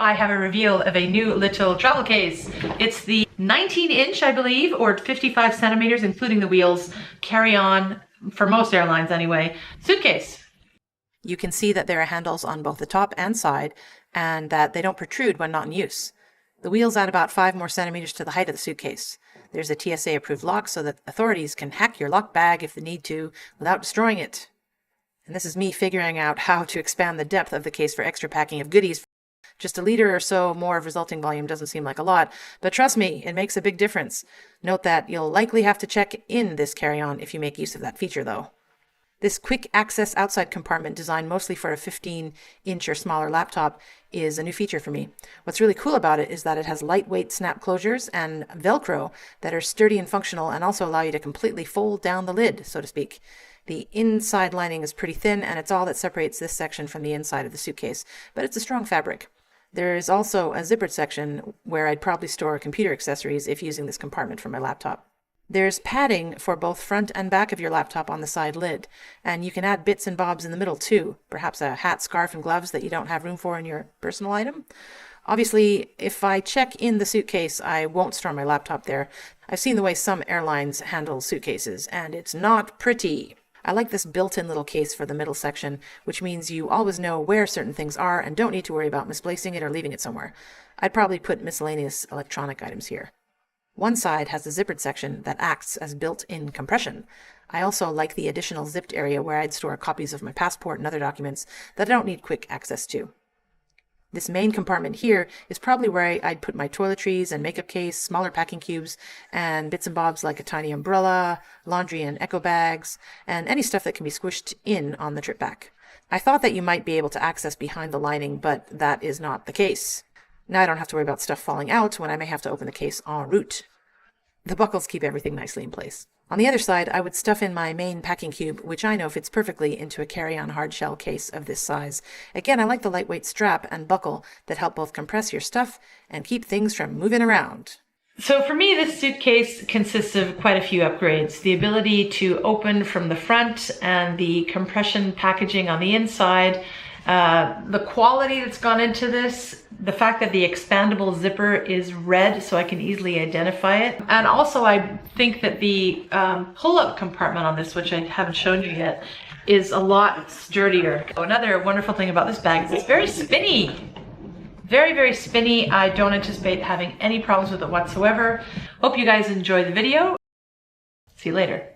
I have a reveal of a new little travel case. It's the 19-inch, I believe, or 55 centimeters, including the wheels, carry-on, for most airlines anyway, suitcase. You can see that there are handles on both the top and side, and that they don't protrude when not in use. The wheels add about 5 more centimeters to the height of the suitcase. There's a TSA-approved lock so that authorities can hack your locked bag if they need to, without destroying it. And this is me figuring out how to expand the depth of the case for extra packing of goodies. Just a liter or so more of resulting volume doesn't seem like a lot, but trust me, it makes a big difference. Note that you'll likely have to check in this carry-on if you make use of that feature, though. This quick access outside compartment, designed mostly for a 15-inch or smaller laptop, is a new feature for me. What's really cool about it is that it has lightweight snap closures and Velcro that are sturdy and functional and also allow you to completely fold down the lid, so to speak. The inside lining is pretty thin, and it's all that separates this section from the inside of the suitcase, but it's a strong fabric. There is also a zippered section where I'd probably store computer accessories if using this compartment for my laptop. There's padding for both front and back of your laptop on the side lid, and you can add bits and bobs in the middle too, perhaps a hat, scarf, and gloves that you don't have room for in your personal item. Obviously, if I check in the suitcase, I won't store my laptop there. I've seen the way some airlines handle suitcases, and it's not pretty. I like this built-in little case for the middle section, which means you always know where certain things are and don't need to worry about misplacing it or leaving it somewhere. I'd probably put miscellaneous electronic items here. One side has the zippered section that acts as built-in compression. I also like the additional zipped area where I'd store copies of my passport and other documents that I don't need quick access to. This main compartment here is probably where I'd put my toiletries and makeup case, smaller packing cubes, and bits and bobs like a tiny umbrella, laundry and eco bags, and any stuff that can be squished in on the trip back. I thought that you might be able to access behind the lining, but that is not the case. Now I don't have to worry about stuff falling out when I may have to open the case en route. The buckles keep everything nicely in place. On the other side, I would stuff in my main packing cube, which I know fits perfectly into a carry-on hard shell case of this size. Again, I like the lightweight strap and buckle that help both compress your stuff and keep things from moving around. So for me, this suitcase consists of quite a few upgrades. The ability to open from the front and the compression packaging on the inside. The quality that's gone into this, the fact that the expandable zipper is red so I can easily identify it. And also I think that the pull-up compartment on this, which I haven't shown you yet, is a lot sturdier. Another wonderful thing about this bag is it's very spinny. Very, very spinny. I don't anticipate having any problems with it whatsoever. Hope you guys enjoy the video. See you later.